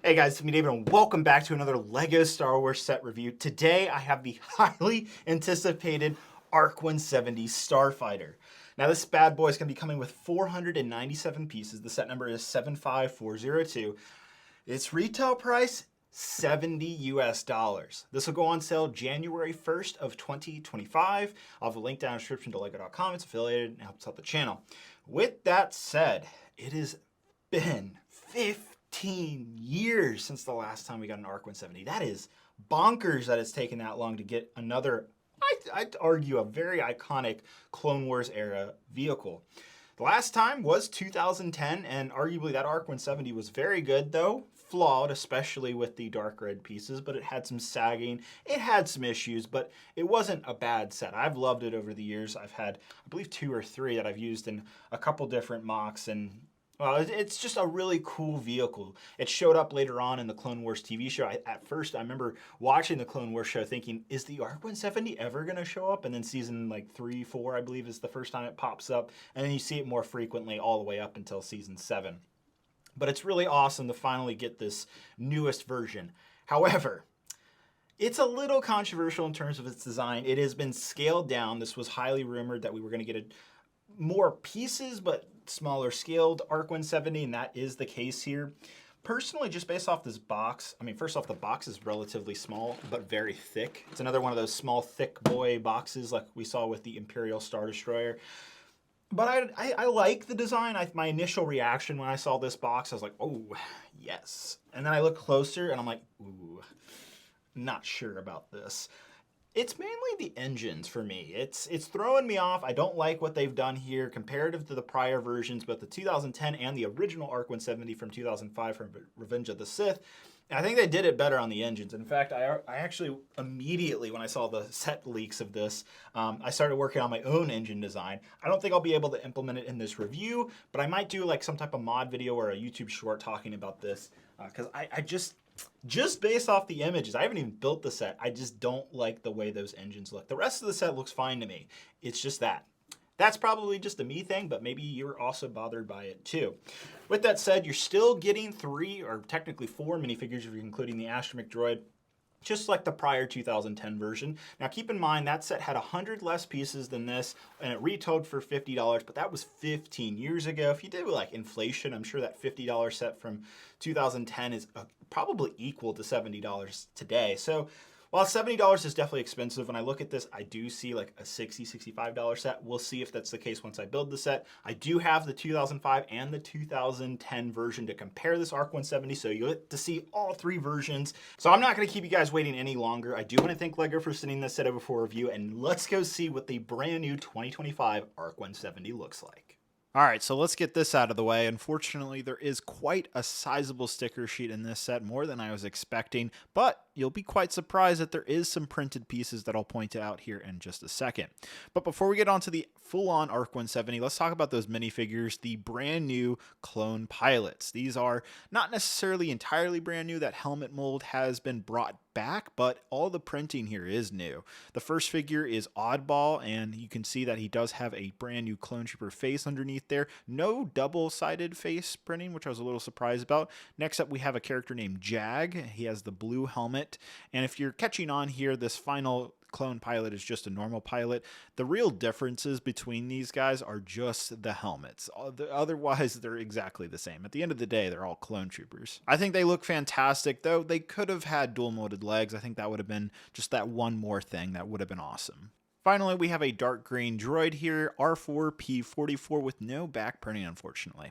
Hey guys, it's me David and welcome back to another LEGO Star Wars set review. Today I have the highly anticipated ARC-170 Starfighter. Now this bad boy is going to be coming with 497 pieces. The set number is 75402. Its retail price, 70 US dollars. This will go on sale January 1st of 2025. I'll have a link down in the description to lego.com. It's affiliated and helps out the channel. With that said, it has been 15 years since the last time we got an ARC-170. That is bonkers that it's taken that long to get another, I'd argue, a very iconic Clone Wars era vehicle. The last time was 2010, and arguably that ARC-170 was very good, though flawed, especially with the dark red pieces, but it had some sagging, it had some issues, but it wasn't a bad set. I've loved it over the years. I've had, I believe, 2 or 3 that I've used in a couple different mocks, and well, it's just a really cool vehicle. It showed up later on in the Clone Wars TV show. At first, I remember watching the Clone Wars show thinking, is the ARC-170 ever going to show up? And then season like 3, 4, I believe, is the first time it pops up. And then you see it more frequently all the way up until season 7. But it's really awesome to finally get this newest version. However, it's a little controversial in terms of its design. It has been scaled down. This was highly rumored that we were going to get more pieces, but smaller scaled ARC-170, and that is the case here. Personally, just based off this box, I mean, first off, the box is relatively small, but very thick. It's another one of those small, thick boy boxes like we saw with the Imperial Star Destroyer. But I like the design. My initial reaction when I saw this box, I was like, oh, yes. And then I look closer, and I'm like, ooh, not sure about this. It's mainly the engines for me. It's throwing me off. I don't like what they've done here comparative to the prior versions, both the 2010 and the original ARC-170 from 2005 from Revenge of the Sith. I think they did it better on the engines. In fact, I actually immediately, when I saw the set leaks of this, I started working on my own engine design. I don't think I'll be able to implement it in this review, but I might do like some type of mod video or a YouTube short talking about this because I just based off the images, I haven't even built the set. I just don't like the way those engines look. The rest of the set looks fine to me. It's just that. That's probably just a me thing, but maybe you're also bothered by it too. With that said, you're still getting 3 or technically 4 minifigures if you're including the astromech droid, just like the prior 2010 version. Now keep in mind that set had 100 less pieces than this, and it retailed for $50, but that was 15 years ago. If you did like inflation, I'm sure that $50 set from 2010 is probably equal to $70 today. So while $70 is definitely expensive, when I look at this, I do see like a $60, $65 set. We'll see if that's the case once I build the set. I do have the 2005 and the 2010 version to compare this ARC-170, so you'll get to see all 3 versions. So I'm not going to keep you guys waiting any longer. I do want to thank LEGO for sending this set over for review, and let's go see what the brand new 2025 ARC-170 looks like. All right, so let's get this out of the way. Unfortunately, there is quite a sizable sticker sheet in this set, more than I was expecting, but you'll be quite surprised that there is some printed pieces that I'll point out here in just a second. But before we get on to the full-on ARC-170, let's talk about those minifigures, the brand new clone pilots. These are not necessarily entirely brand new. That helmet mold has been brought back, but all the printing here is new. The first figure is Oddball, and you can see that he does have a brand new Clone Trooper face underneath there. No double-sided face printing, which I was a little surprised about. Next up, we have a character named Jag. He has the blue helmet, and if you're catching on here, this final clone pilot is just a normal pilot. The real differences between these guys are just the helmets. Otherwise, they're exactly the same. At the end of the day, they're all clone troopers. I think they look fantastic, though they could have had dual molded legs. I think that would have been just that one more thing that would have been awesome. Finally, we have a dark green droid here, R4P44, with no back printing, unfortunately.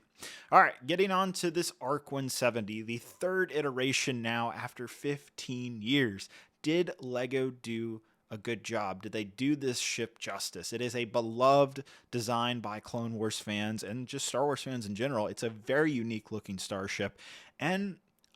All right, getting on to this ARC-170, the 3rd iteration now after 15 years. Did LEGO do a good job? Did they do this ship justice? It is a beloved design by Clone Wars fans and just Star Wars fans in general. It's a very unique looking starship, and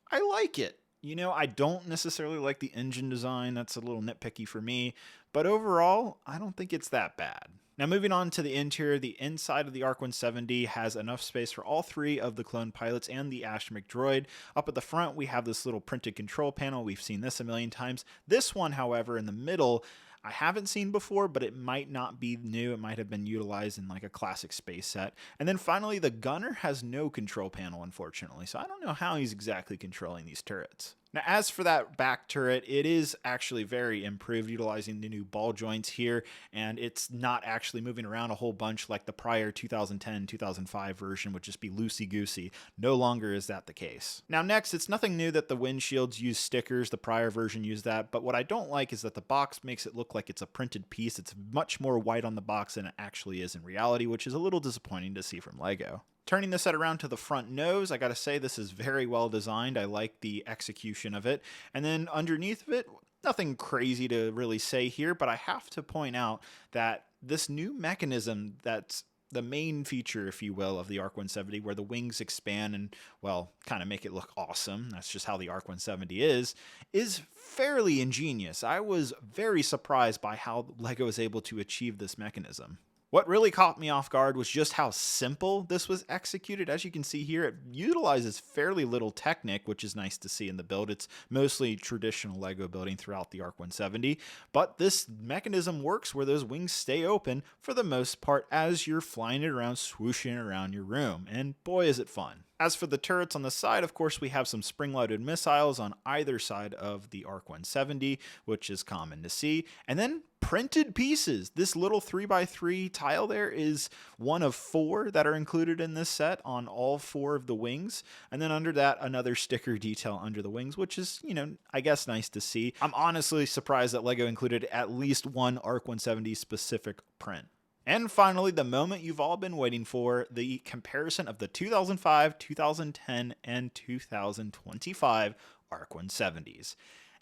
I like it. You know, I don't necessarily like the engine design. That's a little nitpicky for me, but overall, I don't think it's that bad. Now moving on to the interior, the inside of the ARC-170 has enough space for all 3 of the clone pilots and the astromech droid. Up at the front, we have this little printed control panel. We've seen this a million times. This one, however, in the middle, I haven't seen before, but it might not be new. It might have been utilized in like a classic space set. And then finally, the gunner has no control panel, unfortunately, so I don't know how he's exactly controlling these turrets. Now, as for that back turret, it is actually very improved, utilizing the new ball joints here, and it's not actually moving around a whole bunch like the prior 2010-2005 version would just be loosey-goosey. No longer is that the case. Now next, it's nothing new that the windshields use stickers. The prior version used that, but what I don't like is that the box makes it look like it's a printed piece. It's much more white on the box than it actually is in reality, which is a little disappointing to see from LEGO. Turning this set around to the front nose, I gotta say this is very well designed. I like the execution of it. And then underneath of it, nothing crazy to really say here, but I have to point out that this new mechanism that's the main feature, if you will, of the ARC-170, where the wings expand and, well, kind of make it look awesome. That's just how the ARC-170 is fairly ingenious. I was very surprised by how LEGO is able to achieve this mechanism. What really caught me off guard was just how simple this was executed. As you can see here, it utilizes fairly little Technic, which is nice to see in the build. It's mostly traditional LEGO building throughout the ARC-170, but this mechanism works where those wings stay open for the most part as you're flying it around, swooshing around your room, and boy is it fun. As for the turrets on the side, of course, we have some spring-loaded missiles on either side of the ARC-170, which is common to see, and then printed pieces. This little 3x3 tile there is one of 4 that are included in this set on all 4 of the wings, and then under that, another sticker detail under the wings, which is, you know, I guess nice to see. I'm honestly surprised that LEGO included at least one ARC-170 specific print. And finally, the moment you've all been waiting for, the comparison of the 2005, 2010, and 2025 ARC-170s.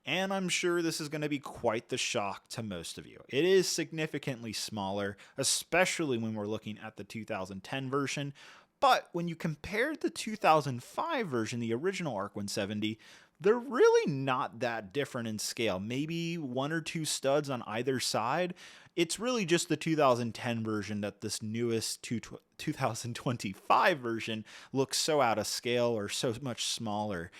And I'm sure this is going to be quite the shock to most of you. It is significantly smaller, especially when we're looking at the 2010 version. But when you compare the 2005 version, the original ARC-170, they're really not that different in scale. Maybe 1 or 2 studs on either side. It's really just the 2010 version that this newest 2025 version looks so out of scale or so much smaller.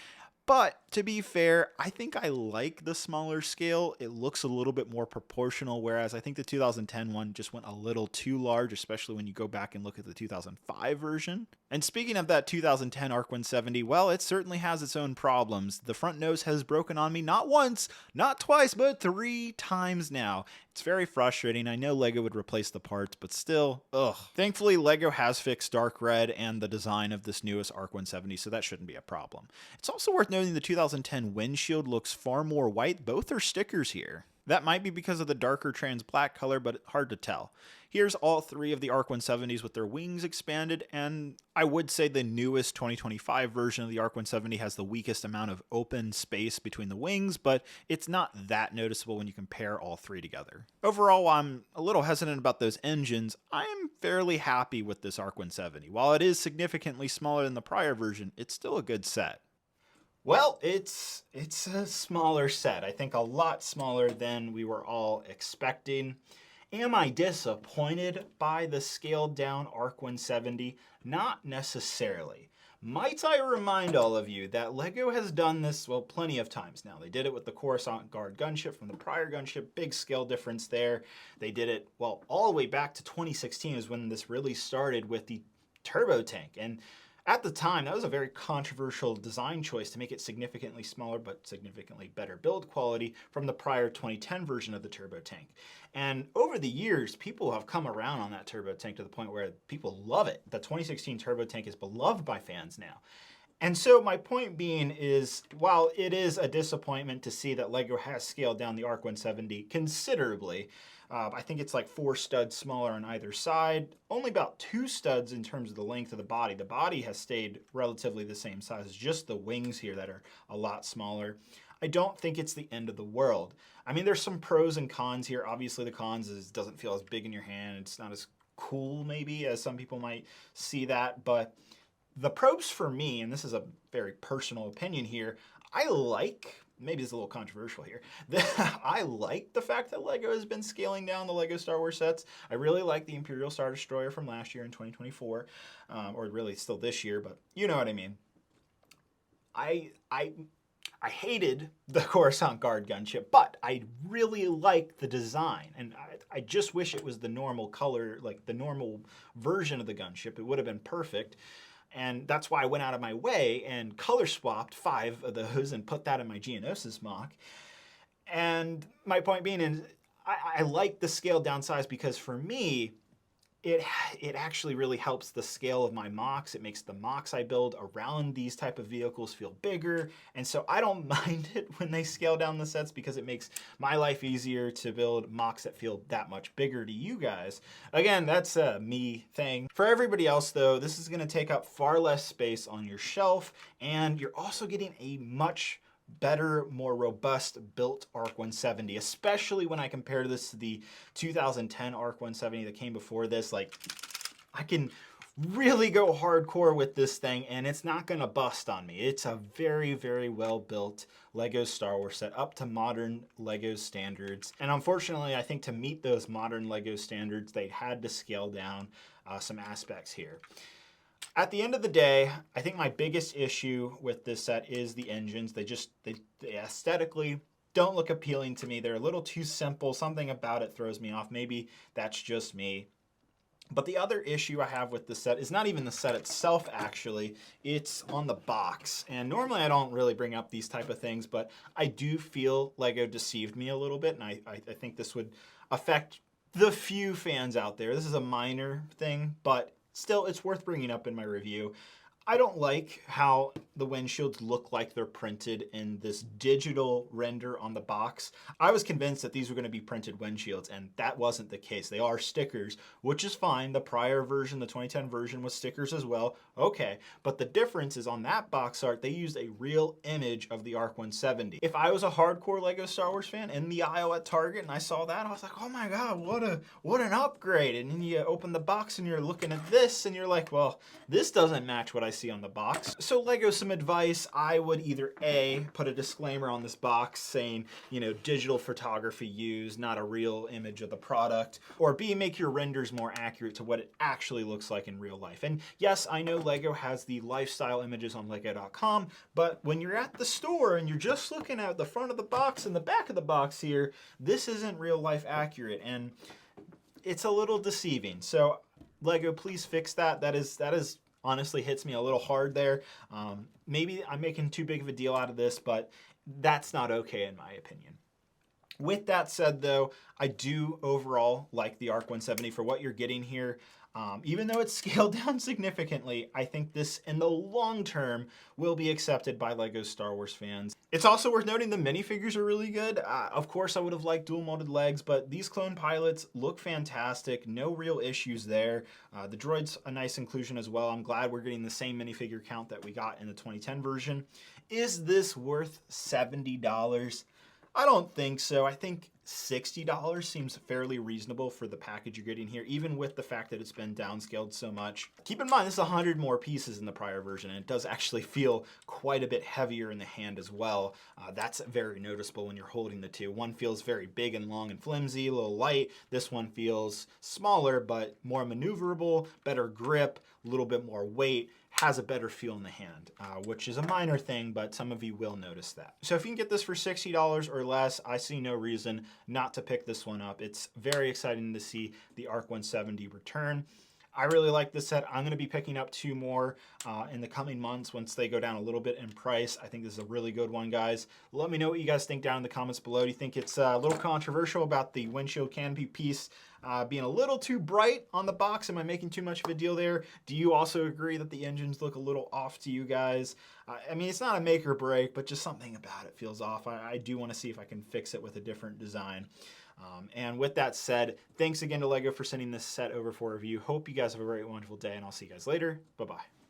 But to be fair, I think I like the smaller scale. It looks a little bit more proportional, whereas I think the 2010 one just went a little too large, especially when you go back and look at the 2005 version. And speaking of that 2010 ARC-170, well, it certainly has its own problems. The front nose has broken on me not once, not twice, but 3 times now. It's very frustrating. I know LEGO would replace the parts, but still, ugh. Thankfully, LEGO has fixed dark red and the design of this newest ARC-170, so that shouldn't be a problem. It's also worth noting the 2010 windshield looks far more white. Both are stickers here. That might be because of the darker trans black color, but hard to tell. Here's all 3 of the ARC-170s with their wings expanded, and I would say the newest 2025 version of the ARC-170 has the weakest amount of open space between the wings, but it's not that noticeable when you compare all 3 together. Overall, while I'm a little hesitant about those engines, I'm fairly happy with this ARC-170. While it is significantly smaller than the prior version, it's still a good set. Well, it's a smaller set. I think a lot smaller than we were all expecting. Am I disappointed by the scaled down ARC-170? Not necessarily. Might I remind all of you that LEGO has done this, well, plenty of times now. They did it with the Coruscant Guard gunship from the prior gunship, big scale difference there. They did it, well, all the way back to 2016 is when this really started with the turbo tank. And at the time, that was a very controversial design choice to make it significantly smaller but significantly better build quality from the prior 2010 version of the turbo tank. And over the years, people have come around on that turbo tank to the point where people love it. The 2016 turbo tank is beloved by fans now. And so my point being is, while it is a disappointment to see that LEGO has scaled down the ARC-170 considerably, I think it's like 4 studs smaller on either side, only about 2 studs in terms of the length of the body. The body has stayed relatively the same size, it's just the wings here that are a lot smaller. I don't think it's the end of the world. I mean, there's some pros and cons here. Obviously the cons is it doesn't feel as big in your hand. It's not as cool maybe as some people might see that, but the pros for me, and this is a very personal opinion here, I like, maybe it's a little controversial here, I like the fact that LEGO has been scaling down the LEGO Star Wars sets. I really like the Imperial Star Destroyer from last year in 2024, or really still this year, but you know what I mean. I hated the Coruscant Guard gunship, but I really like the design, and I just wish it was the normal color, like the normal version of the gunship. It would have been perfect. And that's why I went out of my way and color swapped 5 of those and put that in my Geonosis mock. And my point being is, I like the scaled down size because for me, it actually really helps the scale of my mocks. It makes the mocks I build around these type of vehicles feel bigger. And so I don't mind it when they scale down the sets because it makes my life easier to build mocks that feel that much bigger to you guys. Again, that's a me thing. For everybody else though, this is gonna take up far less space on your shelf, and you're also getting a much better, more robust built ARC-170, especially when I compare this to the 2010 ARC-170 that came before this. Like, I can really go hardcore with this thing and it's not gonna bust on me. It's a very, very well built Lego Star Wars set up to modern Lego standards. And unfortunately, I think to meet those modern Lego standards, they had to scale down some aspects here. At the end of the day, I think my biggest issue with this set is the engines. They aesthetically don't look appealing to me. They're a little too simple. Something about it throws me off. Maybe that's just me. But the other issue I have with this set is not even the set itself, actually. It's on the box. And normally I don't really bring up these type of things, but I do feel Lego deceived me a little bit, and I think this would affect the few fans out there. This is a minor thing, but still, it's worth bringing up in my review. I don't like how the windshields look like they're printed in this digital render on the box. I was convinced that these were going to be printed windshields, and that wasn't the case. They are stickers, which is fine. The prior version, the 2010 version, was stickers as well. Okay, but the difference is on that box art, they used a real image of the ARC-170. If I was a hardcore Lego Star Wars fan in the aisle at Target and I saw that, I was like, oh my God, what an upgrade. And then you open the box and you're looking at this and you're like, well, this doesn't match what I see on the box. So Lego, some advice, I would either A, put a disclaimer on this box saying, you know, digital photography used, not a real image of the product, or B, make your renders more accurate to what it actually looks like in real life. And yes, I know Lego has the lifestyle images on lego.com, but when you're at the store and you're just looking at the front of the box and the back of the box here, this isn't real life accurate, and it's a little deceiving. So Lego, please fix that. That is honestly hits me a little hard there. Maybe I'm making too big of a deal out of this, but that's not okay in my opinion. With that said though, I do overall like the ARC-170 for what you're getting here. Even though it's scaled down significantly, I think this in the long term will be accepted by Lego Star Wars fans. It's also worth noting the minifigures are really good. Of course, I would have liked dual molded legs, but these clone pilots look fantastic. No real issues there. The droid's a nice inclusion as well. I'm glad we're getting the same minifigure count that we got in the 2010 version. Is this worth $70? I don't think so. I think $60 seems fairly reasonable for the package you're getting here, even with the fact that it's been downscaled so much. Keep in mind, this is 100 more pieces in the prior version, and it does actually feel quite a bit heavier in the hand as well. That's very noticeable when you're holding the two. One feels very big and long and flimsy, a little light. This one feels smaller, but more maneuverable, better grip, a little bit more weight, has a better feel in the hand, which is a minor thing, but some of you will notice that. So if you can get this for $60 or less, I see no reason not to pick this one up. It's very exciting to see the ARC-170 return. I really like this set. I'm going to be picking up 2 more in the coming months once they go down a little bit in price. I think this is a really good one, guys. Let me know what you guys think down in the comments below. Do you think it's a little controversial about the windshield canopy piece being a little too bright on the box? Am I making too much of a deal there? Do you also agree that the engines look a little off to you guys? I mean, it's not a make or break, but just something about it feels off. I do want to see if I can fix it with a different design. And with that said, thanks again to Lego for sending this set over for review. Hope you guys have a very wonderful day, and I'll see you guys later. Bye-bye.